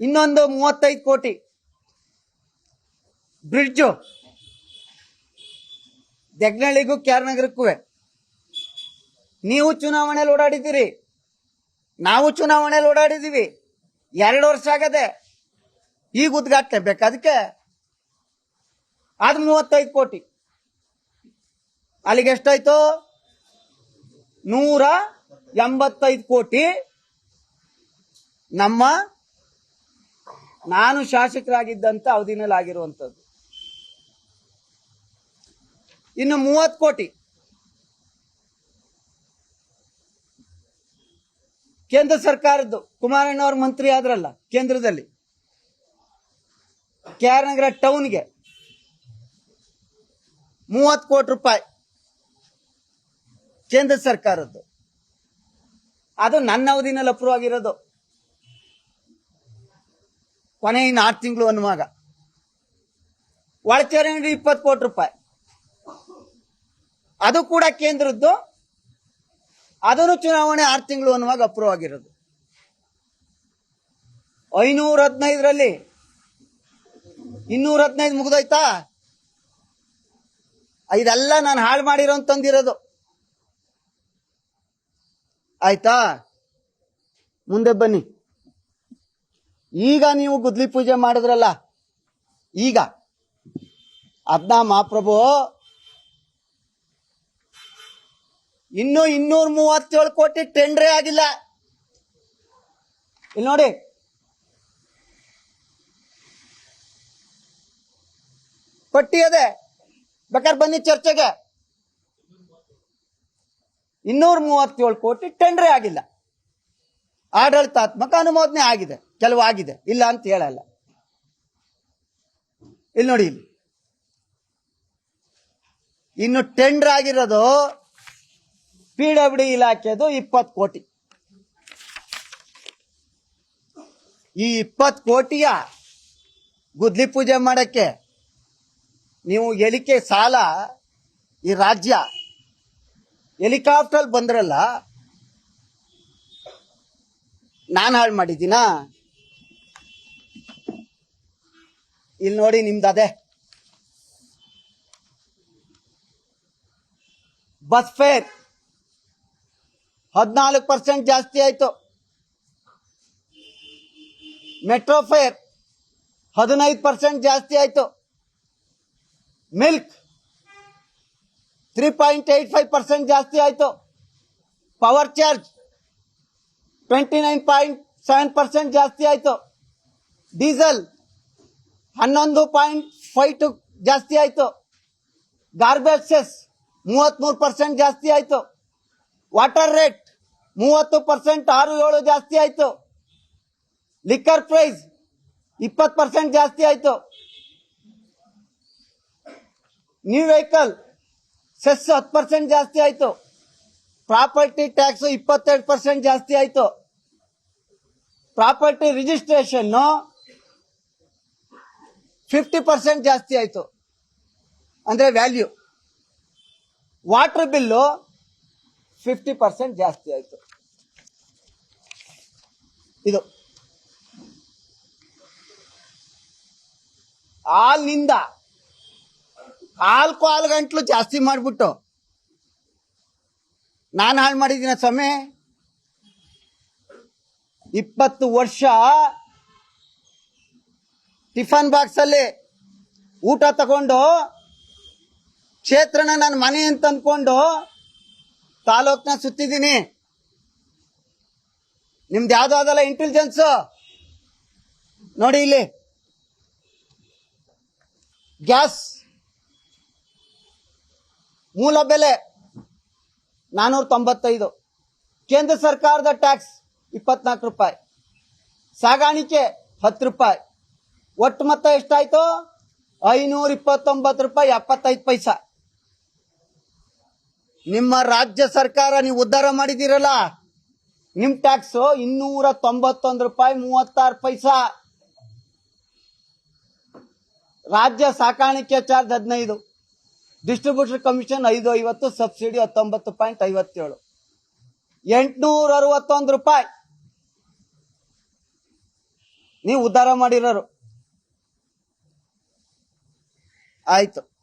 ಇನ್ನೊಂದು 35 ಕೋಟಿ ಬ್ರಿಡ್ಜು ದೆಗ್ನಳ್ಳಿಗೂ ಕ್ಯಾರ್ನಗರಕ್ಕೂ. ನೀವು ಚುನಾವಣೆಯಲ್ಲಿ ಓಡಾಡಿದ್ದೀರಿ, ನಾವು ಚುನಾವಣೆಯಲ್ಲಿ ಓಡಾಡಿದೀವಿ. 2 ವರ್ಷ ಆಗದೆ, ಈಗ ಉದ್ಘಾಟನೆ ಬೇಕು ಅದಕ್ಕೆ. ಅದು 35 ಕೋಟಿ. ಅಲ್ಲಿಗೆ ಎಷ್ಟಾಯ್ತು? 185 ಕೋಟಿ ನಾನು ಶಾಸಕರಾಗಿದ್ದಂತ ಅವಧಿನಲ್ಲಿ ಆಗಿರುವಂತದ್ದು. ಇನ್ನು 30 ಕೋಟಿ ಕೇಂದ್ರ ಸರ್ಕಾರದ್ದು. ಕುಮಾರಣ್ಣವ್ರ ಮಂತ್ರಿ ಆದ್ರಲ್ಲ ಕೇಂದ್ರದಲ್ಲಿ, ಕ್ಯಾರ್ನಗರ ಟೌನ್ಗೆ 30 ಕೋಟಿ ರೂಪಾಯಿ ಕೇಂದ್ರ ಸರ್ಕಾರದ್ದು. ಅದು ನನ್ನ ಅವಧಿನಲ್ಲಿ ಅಪ್ರೂವ್ ಆಗಿರೋದು, ಕೊನೆ ಇನ್ನು 6 ತಿಂಗಳು ಅನ್ನುವಾಗ. ಒಳಚರಂಡಿ 20 ಕೋಟಿ ರೂಪಾಯಿ, ಅದು ಕೂಡ ಕೇಂದ್ರದ್ದು. ಅದನ್ನು ಚುನಾವಣೆ 6 ತಿಂಗಳು ಅನ್ನುವಾಗ ಅಪ್ರೂವ್ ಆಗಿರೋದು. 515ರಲ್ಲಿ 215 ಮುಗಿದೋಯ್ತಾ? ಇದೆಲ್ಲ ನಾನು ಹಾಳು ಮಾಡಿರೋ ತಂದಿರೋದು. ಆಯ್ತಾ? ಮುಂದೆ ಬನ್ನಿ. ಈಗ ನೀವು ಗುದ್ಲಿ ಪೂಜೆ ಮಾಡಿದ್ರಲ್ಲ, ಈಗ ಅದನ್ನ ಮಹಾಪ್ರಭು ಇನ್ನೂ 237 ಕೋಟಿ ಟೆಂಡ್ರೇ ಆಗಿಲ್ಲ. ಇಲ್ಲಿ ನೋಡಿ, ಪಟ್ಟಿ ಅದೇ, ಬೇಕಾದ್ರೆ ಬನ್ನಿ ಚರ್ಚೆಗೆ. 237 ಕೋಟಿ ಟೆಂಡ್ರೇ ಆಗಿಲ್ಲ. ಆಡಳಿತಾತ್ಮಕ ಅನುಮೋದನೆ ಆಗಿದೆ, ಕೆಲವು ಆಗಿದೆ, ಇಲ್ಲ ಅಂತ ಹೇಳಲ್ಲ. ಇಲ್ಲಿ ನೋಡಿ, ಇಲ್ಲಿ ಇನ್ನು ಟೆಂಡರ್ ಆಗಿರೋದು PWD ಇಲಾಖೆದು 20 ಕೋಟಿ. ಈ 20 ಕೋಟಿಯ ಗುದ್ಲಿ ಪೂಜೆ ಮಾಡಕ್ಕೆ ನೀವು ಎಲಿಕೆ ಸಾಲ, ಈ ರಾಜ್ಯ ಹೆಲಿಕಾಪ್ಟರ್ ಬಂದ್ರಲ್ಲ, ನಾನು ಹಾಳು ಮಾಡಿದ್ದೀನಾ? ಇಲ್ಲಿ ನೋಡಿ, ನಿಮ್ದು ಅದೇ ಬಸ್ ಫೇರ್ 14% ಜಾಸ್ತಿ ಆಯ್ತು. ಮೆಟ್ರೋ ಫೇರ್ 15% ಜಾಸ್ತಿ ಆಯ್ತು. ಮಿಲ್ಕ್ 3.85% ಜಾಸ್ತಿ ಆಯ್ತು. ಪವರ್ ಚಾರ್ಜ್ 29.7% ಜಾಸ್ತಿ ಆಯ್ತು. ಡೀಸೆಲ್ 11.52 ಜಾಸ್ತಿ ಆಯ್ತು. ಗಾರ್ಬೇಜ್ ಸೆಸ್ 33% ಜಾಸ್ತಿ ಆಯ್ತು. ವಾಟರ್ ರೇಟ್ 30% 6-7 ಜಾಸ್ತಿ ಆಯ್ತು. ಲಿಕ್ಕರ್ ಪ್ರೈಸ್ 20% ಜಾಸ್ತಿ ಆಯ್ತು. ನ್ಯೂ ವೆಹಿಕಲ್ ಸೆಸ್ 10% ಜಾಸ್ತಿ ಆಯ್ತು. ಪ್ರಾಪರ್ಟಿ ಟ್ಯಾಕ್ಸ್ 22% ಜಾಸ್ತಿ ಆಯ್ತು. ಪ್ರಾಪರ್ಟಿ ರಿಜಿಸ್ಟ್ರೇಷನ್ 50% ಜಾಸ್ತಿ ಆಯ್ತು, ಅಂದ್ರೆ ವ್ಯಾಲ್ಯೂ. ವಾಟರ್ ಬಿಲ್ಲು 50% ಜಾಸ್ತಿ ಆಯ್ತು. ಇದು ಹಾಲಿನಿಂದ ಆಲ್ಕೋಹಾಲ್ ಗಂಟ್ಲು ಜಾಸ್ತಿ ಮಾಡ್ಬಿಟ್ಟು ನಾನು ಹಾಳು ಮಾಡಿದ್ದೀನ ಸಮಯ. 20 ವರ್ಷ ಟಿಫನ್ ಬಾಕ್ಸ್ ಅಲ್ಲಿ ಊಟ ತಗೊಂಡು ಕ್ಷೇತ್ರನ ನನ್ನ ಮನೆ ಅಂತ ಅಂದ್ಕೊಂಡು ತಾಲೂಕ್ನ ಸುತ್ತಿದ್ದೀನಿ. ನಿಮ್ದು ಯಾವ್ದು ಅದಲ್ಲ ಇಂಟೆಲಿಜೆನ್ಸ್. ನೋಡಿ ಇಲ್ಲಿ, ಗ್ಯಾಸ್ ಮೂಲ ಬೆಲೆ 495, ಕೇಂದ್ರ ಸರ್ಕಾರದ ಟ್ಯಾಕ್ಸ್ 24 ರೂಪಾಯಿ, ಸಾಗಾಣಿಕೆ 10 ರೂಪಾಯಿ, ಒಟ್ಟು ಮೊತ್ತ ಎಷ್ಟಾಯ್ತು? 529 ರೂಪಾಯಿ 75 ಪೈಸಾ. ನಿಮ್ಮ ರಾಜ್ಯ ಸರ್ಕಾರ ನೀವು ಉದ್ಧಾರ ಮಾಡಿದಿರಲ್ಲ, ನಿಮ್ ಟ್ಯಾಕ್ಸ್ 291 ರೂಪಾಯಿ 36 ಪೈಸಾ. ರಾಜ್ಯ ಸಾಕಾಣಿಕೆ ಚಾರ್ಜ್ 15, ಡಿಸ್ಟ್ರಿಬ್ಯೂಟರ್ ಕಮಿಷನ್ 550, ಸಬ್ಸಿಡಿ 19.57, 861 ರೂಪಾಯಿ. ನೀವು ಉದ್ಧಾರ ಮಾಡಿರೋರು. ಆಯ್ತು.